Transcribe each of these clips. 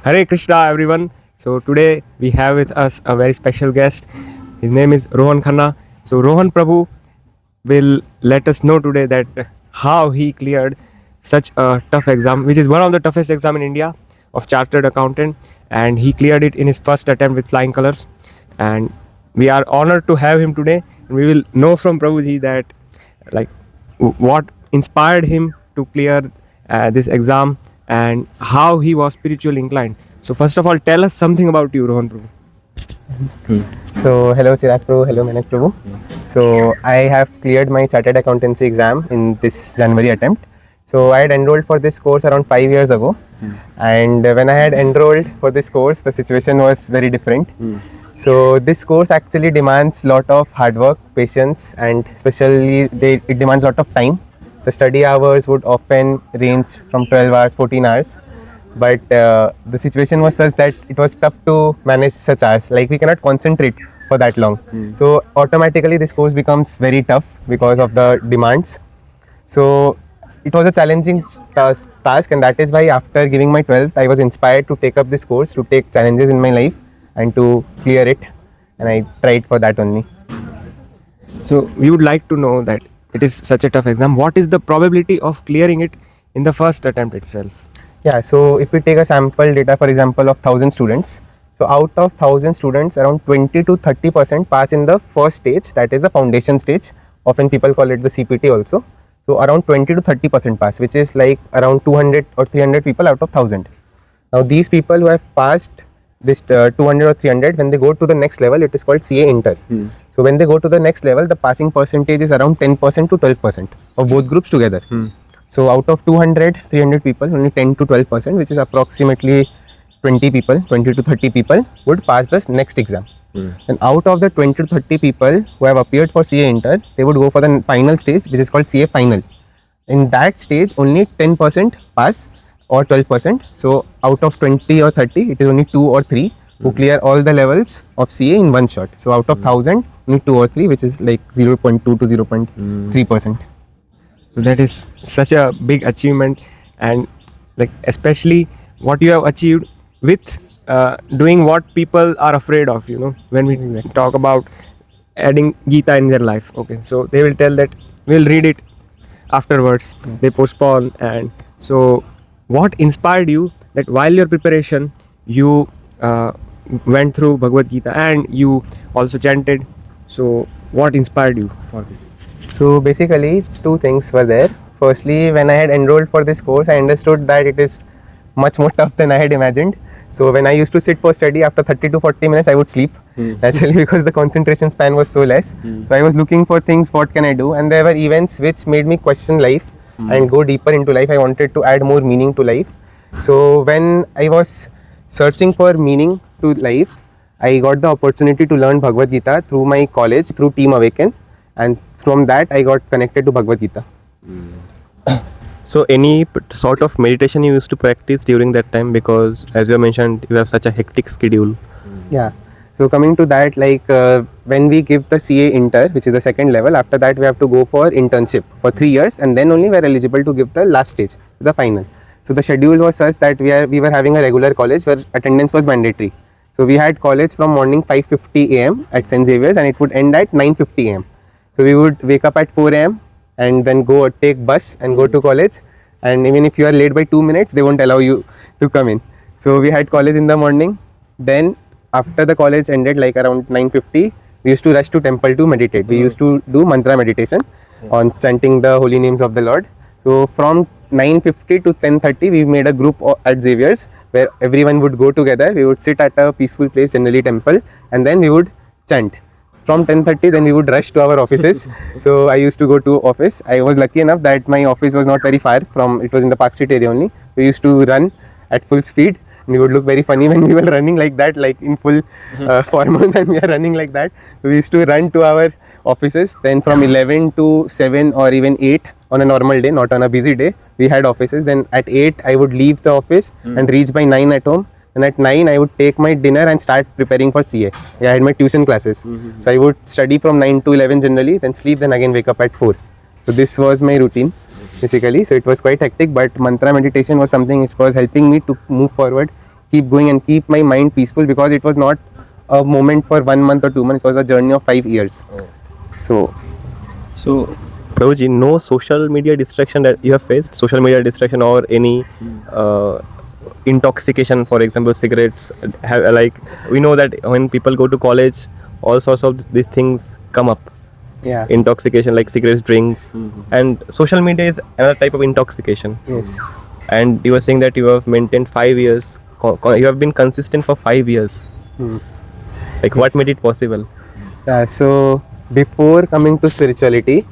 Hare Krishna everyone. So today we have with us a very special guest. His name is Rohan Khanna. So Rohan Prabhu will let us know today that how he cleared such a tough exam, which is one of the toughest exam in India of chartered accountant, and he cleared it in his first attempt with flying colors. And we are honored to have him today. We will know from Prabhuji that like what inspired him to clear this exam and how he was spiritually inclined. So first of all, tell us something about you, Rohan Prabhu. So hello Chirag Prabhu, hello Manak Prabhu. So I have cleared my chartered accountancy exam in this January attempt. So I had enrolled for this course around 5 years ago, and when I had enrolled for this course, the situation was very different. So this course actually demands lot of hard work, patience, and especially it demands lot of time. The study hours would often range from 12 hours, 14 hours. But the situation was such that it was tough to manage such hours. Like we cannot concentrate for that long. So automatically this course becomes very tough because of the demands. So it was a challenging task, and that is why after giving my 12th, I was inspired to take up this course, to take challenges in my life and to clear it. And I tried for that only. So we would like to know that it is such a tough exam. What is the probability of clearing it in the first attempt itself? Yeah, so if we take a sample data, for example, of 1000 students, so out of 1000 students, around 20 to 30% pass in the first stage, that is the foundation stage. Often people call it the CPT also. So around 20 to 30% pass, which is like around 200 or 300 people out of 1000. Now these people who have passed this 200 or 300, when they go to the next level, it is called CA Inter. So when they go to the next level, the passing percentage is around 10% to 12% of both groups together. So out of 200, 300 people, only 10 to 12%, which is approximately 20 people, 20 to 30 people would pass this next exam. And out of the 20 to 30 people who have appeared for CA Inter, they would go for the final stage, which is called CA Final. In that stage, only 10% pass or 12%. So out of 20 or 30, it is only 2 or 3 who clear all the levels of CA in one shot. So out of 1000, only 2 or 3, which is like 0.2 to 0.3%. So that is such a big achievement, and like especially what you have achieved with doing what people are afraid of, when we talk about adding Gita in their life. Okay, so they will tell that we'll read it afterwards. Yes. They postpone. And so what inspired you that while your preparation you went through Bhagavad Gita and you also chanted? So what inspired you for this? So basically two things were there. Firstly, when I had enrolled for this course, I understood that it is much more tough than I had imagined. So when I used to sit for study, after 30 to 40 minutes I would sleep, naturally, because the concentration span was so less. So I was looking for things, what can I do, and there were events which made me question life and go deeper into life. I wanted to add more meaning to life. So when I was searching for meaning to life, I got the opportunity to learn Bhagavad Gita through my college, through Team Awaken, and from that I got connected to Bhagavad Gita. So any sort of meditation you used to practice during that time, because as you mentioned, you have such a hectic schedule. Yeah. So coming to that, like when we give the CA Inter, which is the second level, after that we have to go for internship for 3 years, and then only we are eligible to give the last stage, the final. So the schedule was such that we were having a regular college where attendance was mandatory. So we had college from morning 5:50 a.m. at St. Xavier's, and it would end at 9:50 a.m. So we would wake up at 4 a.m. and then go take bus and go to college, and even if you are late by 2 minutes, they won't allow you to come in. So we had college in the morning. Then after the college ended, like around 9:50, we used to rush to temple to meditate. We used to do mantra meditation on chanting the holy names of the Lord. So from 9:50 to 10:30, we made a group at Xavier's where everyone would go together. We would sit at a peaceful place, generally temple, and then we would chant. From 10:30, then we would rush to our offices. So I used to go to office. I was lucky enough that my office was not very far from, it was in the Park Street area only. We used to run at full speed, and we would look very funny when we were running like that, like in full formal when we are running like that. So we used to run to our offices. Then from 11 to 7 or even 8 on a normal day, not on a busy day, we had offices. Then at 8, I would leave the office and reach by 9 at home. And at 9, I would take my dinner and start preparing for CA. I had my tuition classes. So I would study from 9 to 11 generally, then sleep, then again wake up at 4. So this was my routine basically. So it was quite hectic, but mantra meditation was something which was helping me to move forward keep going and keep my mind peaceful, because it was not a moment for 1 month or 2 months. It was a journey of 5 years. So Prabhuji, no social media distraction that you have faced, social media distraction or any intoxication, for example, cigarettes. Like we know that when people go to college, all sorts of these things come up. yeah. Intoxication like cigarettes, drinks, and social media is another type of intoxication. Yes. And you were saying that you have maintained 5 years. You have been consistent for 5 years. Like what made it possible? Yeah, so before coming to spirituality,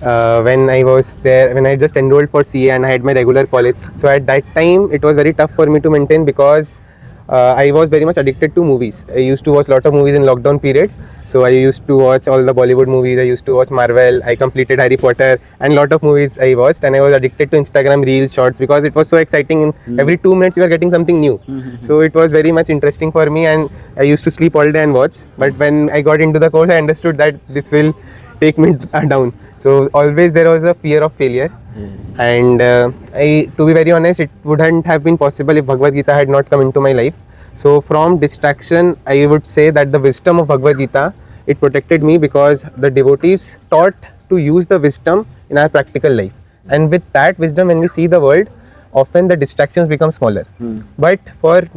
when I was there, when I just enrolled for CA and I had my regular college, so at that time it was very tough for me to maintain, because I was very much addicted to movies. I used to watch a lot of movies in lockdown period. So I used to watch all the Bollywood movies. I used to watch Marvel. I completed Harry Potter and lot of movies I watched, and I was addicted to Instagram Reels, Shorts, because it was so exciting. In every 2 minutes you are getting something new. So it was very much interesting for me, and I used to sleep all day and watch. But when I got into the course, I understood that this will take me down. So always there was a fear of failure. And to be very honest, it wouldn't have been possible if Bhagavad Gita had not come into my life. So from distraction, I would say that the wisdom of Bhagavad Gita, it protected me, because the devotees taught to use the wisdom in our practical life. And with that wisdom, when we see the world, often the distractions become smaller. But for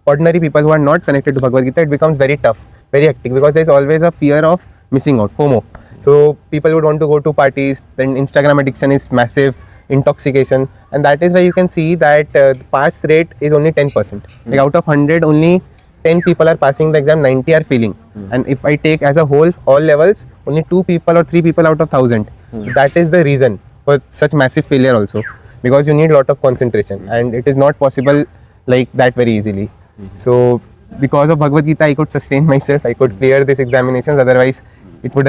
ordinary people who are not connected to Bhagavad Gita, it becomes very tough, very hectic, because there is always a fear of missing out, FOMO. So people would want to go to parties, then Instagram addiction is massive, intoxication, and that is why you can see that the pass rate is only 10%. Like out of 100, only 10 people are passing the exam, 90 are failing. And if I take as a whole all levels, only 2 people or 3 people out of 1000. That is the reason for such massive failure also, because you need a lot of concentration, and it is not possible like that very easily. So because of Bhagavad Gita, I could sustain myself, I could clear these examinations, otherwise it would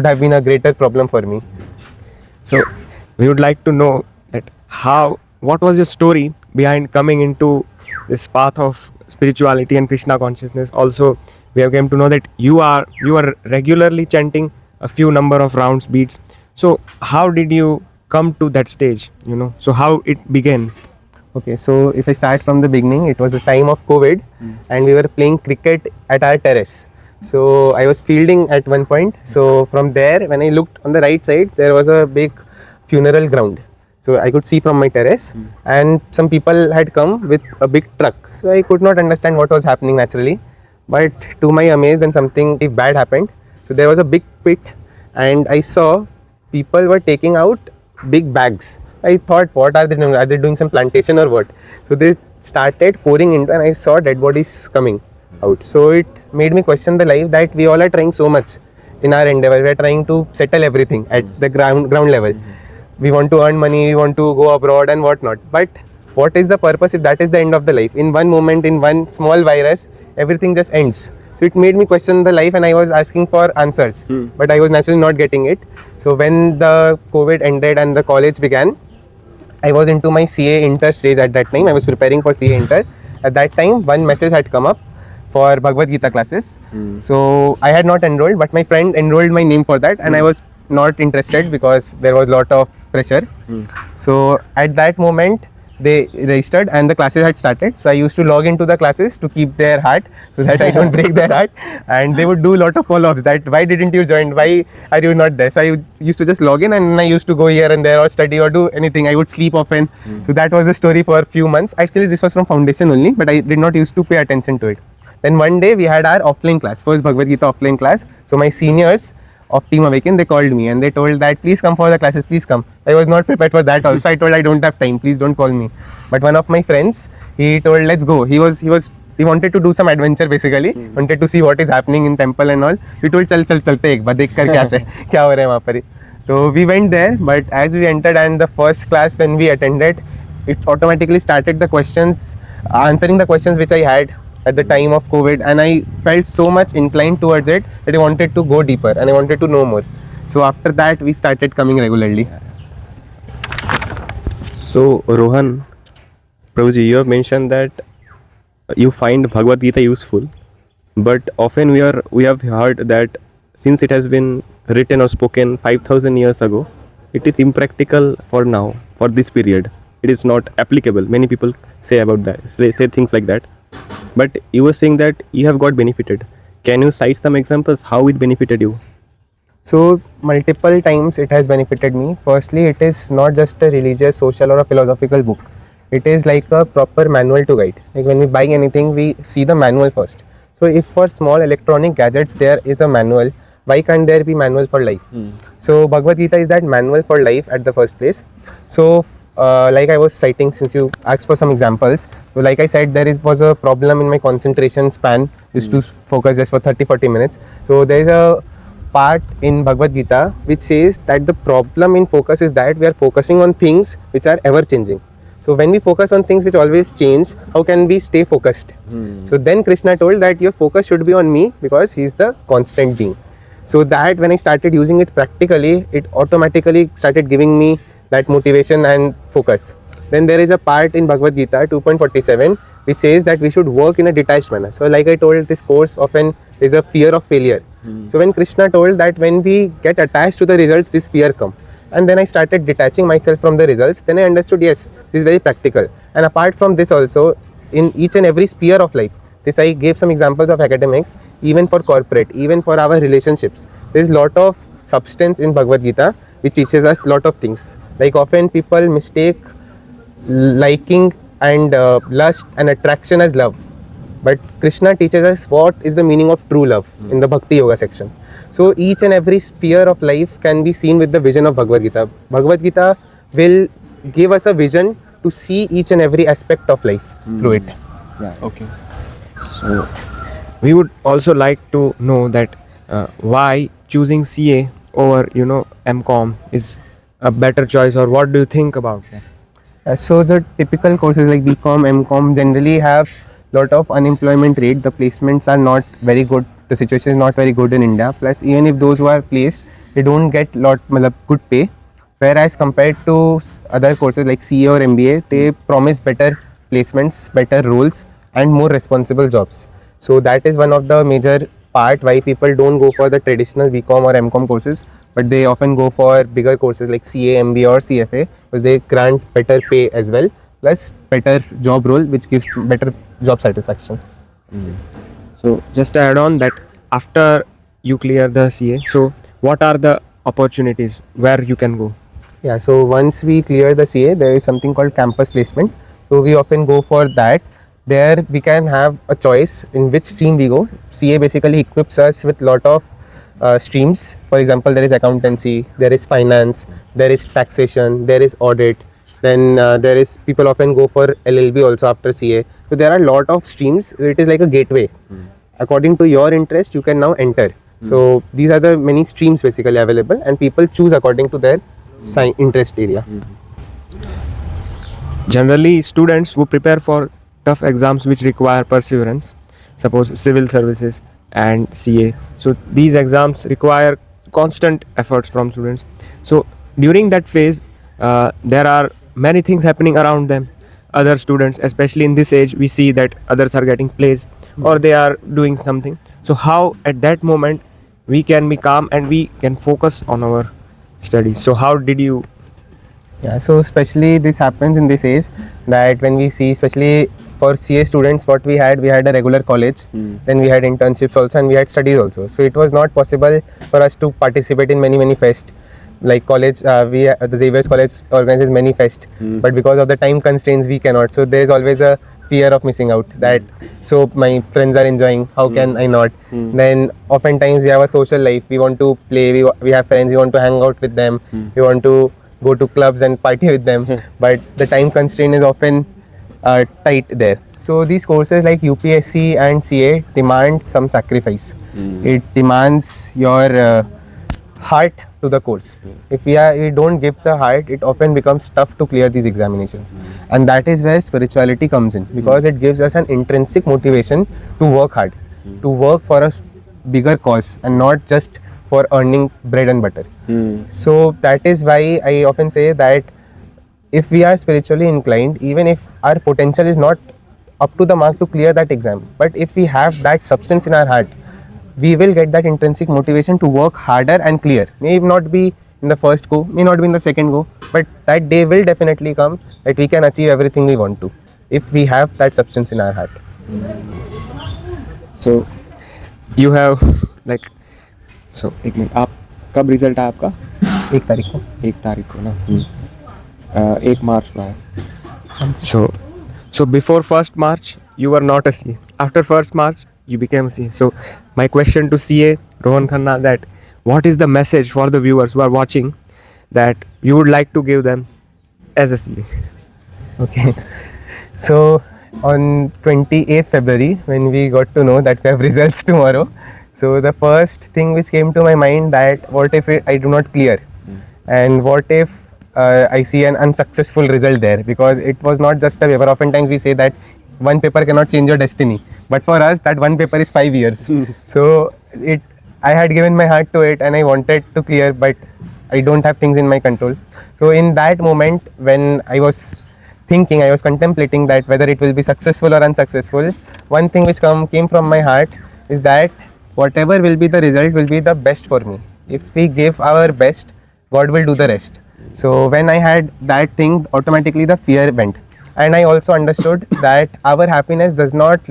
have been a greater problem for me. So we would like to know that what was your story behind coming into this path of spirituality and Krishna consciousness. Also, we have come to know that you are regularly chanting a few number of rounds, beats. So how did you come to that stage, so how it began? Okay, so if I start from the beginning, it was the time of COVID, and we were playing cricket at our terrace. So I was fielding at one point. So from there, when I looked on the right side, there was a big funeral ground. So I could see from my terrace, and some people had come with a big truck. So I could not understand what was happening naturally, but to my amaze, then something bad happened. So there was a big pit, and I saw people were taking out big bags. I thought, what are they doing? Are they doing some plantation or what? So they started pouring into, and I saw dead bodies coming out. So it made me question the life, that we all are trying so much in our endeavor. We are trying to settle everything at the ground level. We want to earn money, we want to go abroad and whatnot. But what is the purpose if that is the end of the life? In one moment, in one small virus, everything just ends. So it made me question the life, and I was asking for answers, but I was naturally not getting it. So when the COVID ended and the college began, I was into my CA Inter stage at that time. I was preparing for CA Inter. At that time, one message had come up for Bhagavad Gita classes. So I had not enrolled, but my friend enrolled my name for that, and I was not interested because there was a lot of pressure. So at that moment, they registered and the classes had started. So I used to log into the classes to keep their heart, so that I don't break their heart. And they would do a lot of follow-ups, that why didn't you join? Why are you not there? So I used to just log in, and I used to go here and there or study or do anything. I would sleep often. So that was the story for a few months. Actually, this was from foundation only, but I did not used to pay attention to it. Then one day we had our offline class, first Bhagavad Gita offline class. So my seniors of Team Awaken, they called me and they told that please come for the classes, please come. I was not prepared for that also. I told I don't have time, please don't call me. But one of my friends, he told let's go. He wanted to do some adventure basically, wanted to see what is happening in temple and all. He told चल चलते एक बार देख कर क्या हो रहा है वहाँ पर. So we went there, but as we entered and the first class when we attended, it automatically started the questions, answering the questions which I had at the time of COVID, and I felt so much inclined towards it that I wanted to go deeper and I wanted to know more. So after that we started coming regularly. So Rohan, Prabhuji, you have mentioned that you find Bhagavad Gita useful, but often we have heard that since it has been written or spoken 5,000 years ago, it is impractical for now, for this period. it is not applicable. Many people say about that, say things like that. But you were saying that you have got benefited. Can you cite some examples how it benefited you? So multiple times it has benefited me. Firstly, it is not just a religious, social or a philosophical book. It is like a proper manual to guide. Like when we buy anything, we see the manual first. So if for small electronic gadgets there is a manual, why can't there be manual for life? So Bhagavad Gita is that manual for life at the first place. So like I was citing, since you asked for some examples, so like I said, was a problem in my concentration span. Used to focus just for 30-40 minutes. So there is a part in Bhagavad Gita which says that the problem in focus is that we are focusing on things which are ever changing. So when we focus on things which always change, how can we stay focused? So then Krishna told that your focus should be on me, because he is the constant being. So that when I started using it practically, it automatically started giving me that motivation and focus. Then there is a part in Bhagavad Gita 2.47 which says that we should work in a detached manner. So like I told, this course often is a fear of failure. So when Krishna told that when we get attached to the results, this fear comes. And then I started detaching myself from the results. Then I understood, yes, this is very practical. And apart from this also, in each and every sphere of life, this I gave some examples of academics, even for corporate, even for our relationships. There is lot of substance in Bhagavad Gita which teaches us lot of things. Like often people mistake liking and lust and attraction as love. But Krishna teaches us what is the meaning of true love in the Bhakti Yoga section. So each and every sphere of life can be seen with the vision of Bhagavad Gita. Bhagavad Gita will give us a vision to see each and every aspect of life through it. Yeah, okay. So we would also like to know that why choosing CA over MCom is a better choice, or what do you think about that? So the typical courses like BCom, MCom generally have lot of unemployment rate. The placements are not very good. The situation is not very good in India. Plus, even if those who are placed, they don't get good pay. Whereas compared to other courses like CA or MBA, they promise better placements, better roles, and more responsible jobs. So that is one of the major part why people don't go for the traditional BCom or MCom courses, but they often go for bigger courses like CA, MBA or CFA, because they grant better pay as well, plus better job role which gives better job satisfaction. So just to add on that, after you clear the CA, so what are the opportunities where you can go? Yeah, so once we clear the CA, there is something called campus placement. So we often go for that. There we can have a choice in which stream we go. CA basically equips us with lot of streams. For example, there is accountancy, there is finance, there is taxation, there is audit. Then there is, people often go for LLB also after CA. So there are a lot of streams. It is like a gateway. According to your interest, you can now enter. So these are the many streams basically available, and people choose according to their interest area. Generally, students who prepare for tough exams which require perseverance, suppose civil services and CA, so these exams require constant efforts from students. So during that phase, there are many things happening around them. Other students, especially in this age, we see that others are getting placed or they are doing something. So how at that moment we can be calm and we can focus on our studies? So how did you? Yeah, so especially this happens in this age, that when we see, especially for CA students, what we had a regular college, then we had internships also, and we had studies also. So it was not possible for us to participate in many fest. Like college, the Xavier's college organizes many fest, but because of the time constraints we cannot. So there is always a fear of missing out, that so my friends are enjoying, how can I not? Then oftentimes we have a social life, we want to play, we have friends, we want to hang out with them, we want to go to clubs and party with them, but the time constraint is often tight there. So these courses like UPSC and CA demand some sacrifice. It demands your heart to the course. If we don't give the heart, it often becomes tough to clear these examinations. And that is where spirituality comes in, because it gives us an intrinsic motivation to work hard, to work for a bigger cause and not just for earning bread and butter. So that is why I often say that if we are spiritually inclined, even if our potential is not up to the mark to clear that exam, but if we have that substance in our heart, we will get that intrinsic motivation to work harder and clear. May not be in the first go, may not be in the second go, but that day will definitely come that we can achieve everything we want to if we have that substance in our heart. So you have like, so एक minute, आप कब result है आपका? 1 तारीख को. 1 तारीख को ना, 1 मार्च को है. So before 1st March you were not a CA. After 1st March you became a CA. So my question to CA Rohan Khanna, that what is the message for the viewers who are watching that you would like to give them as a CA? Okay. So on 28th February, when we got to know that we have results tomorrow, so the first thing which came to my mind, that what if I do not clear, and what if I see an unsuccessful result there, because it was not just a paper. Oftentimes we say that one paper cannot change your destiny, but for us that one paper is 5 years. So I had given my heart to it and I wanted to clear, but I don't have things in my control. So in that moment when I was thinking, I was contemplating that whether it will be successful or unsuccessful, one thing which came from my heart is that whatever will be the result will be the best for me. If we give our best, God will do the rest. So when I had that thing, automatically the fear went, and I also understood that our happiness is not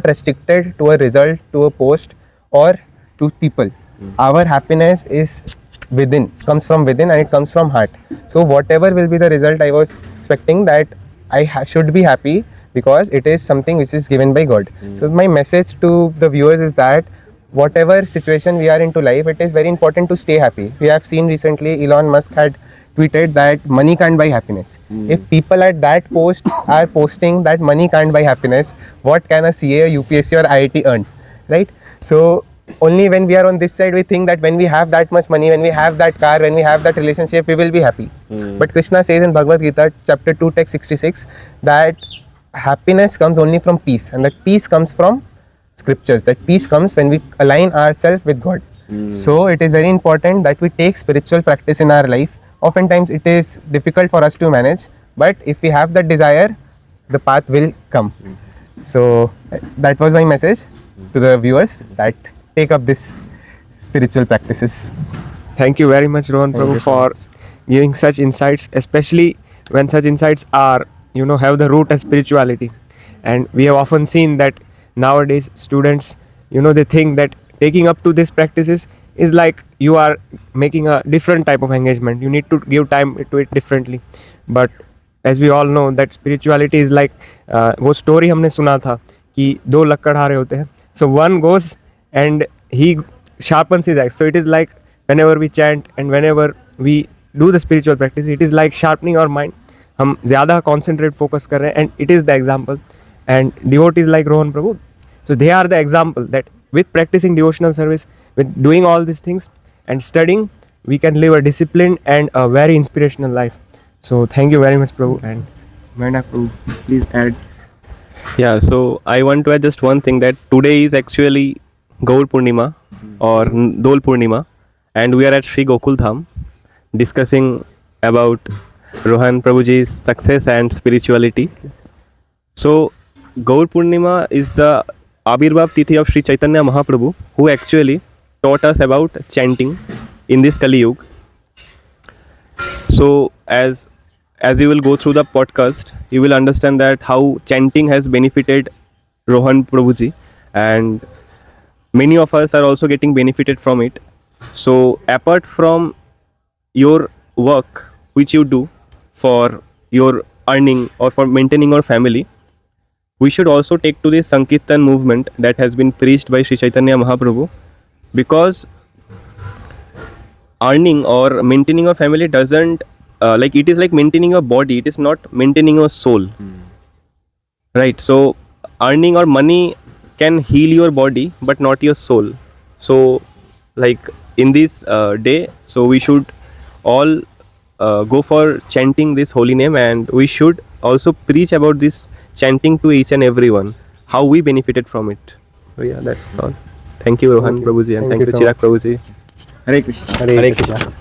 restricted to a result, to a post, or to people. Our happiness is within, comes from within, and it comes from heart. So whatever will be the result, I was expecting that I should be happy because it is something which is given by God. So my message to the viewers is that whatever situation we are into life, it is very important to stay happy. We have seen recently Elon Musk had tweeted that money can't buy happiness. If people at that post are posting that money can't buy happiness, what can a CA, UPSC or IIT earn, right? So only when we are on this side, we think that when we have that much money, when we have that car, when we have that relationship, we will be happy. But Krishna says in Bhagavad Gita chapter 2 text 66 that happiness comes only from peace, and that peace comes from scriptures. That peace comes when we align ourselves with God. So it is very important that we take spiritual practice in our life. Oftentimes it is difficult for us to manage, but if we have that desire, the path will come. So that was my message to the viewers, that take up this spiritual practices. Thank you very much, Rohan Prabhu, for giving such insights, especially when such insights are, have the root as spirituality. And we have often seen that nowadays students, they think that taking up to these practices is like you are making a different type of engagement. You need to give time to it differently. But as we all know that spirituality is like वो story हमने सुना था कि 2 लकड़हारे होते हैं. So one goes and he sharpens his axe. So it is like whenever we chant and whenever we do the spiritual practice, it is like sharpening our mind. हम ज़्यादा concentrate focus कर रहे हैं, and it is the example. And devotees like Rohan Prabhu, so they are the example that with practicing devotional service, with doing all these things and studying, we can live a disciplined and a very inspirational life. So thank you very much, Prabhu. And Maina Prabhu, please add. Yeah, so I want to add just one thing, that today is actually Gaur Purnima or Dol Purnima, and we are at Sri Gokul Dham discussing about Rohan Prabhuji's success and spirituality. So Gaur Purnima is the Abhirbhav Tithi of Sri Chaitanya Mahaprabhu, who actually taught us about chanting in this Kali Yuga. So as you will go through the podcast, you will understand that how chanting has benefited Rohan Prabhuji, and many of us are also getting benefited from it. So apart from your work which you do for your earning or for maintaining your family, we should also take to this Sankirtan movement that has been preached by Sri Chaitanya Mahaprabhu, because earning or maintaining your family doesn't it is like maintaining your body, it is not maintaining your soul, right? So earning or money can heal your body but not your soul. So like in this day, so we should all go for chanting this holy name, and we should also preach about this chanting to each and everyone, how we benefited from it. So yeah, that's all. Thank you, Rohan Prabhuji, and thank you, so Chirag much. Prabhuji. Hare Krishna. Hare Krishna.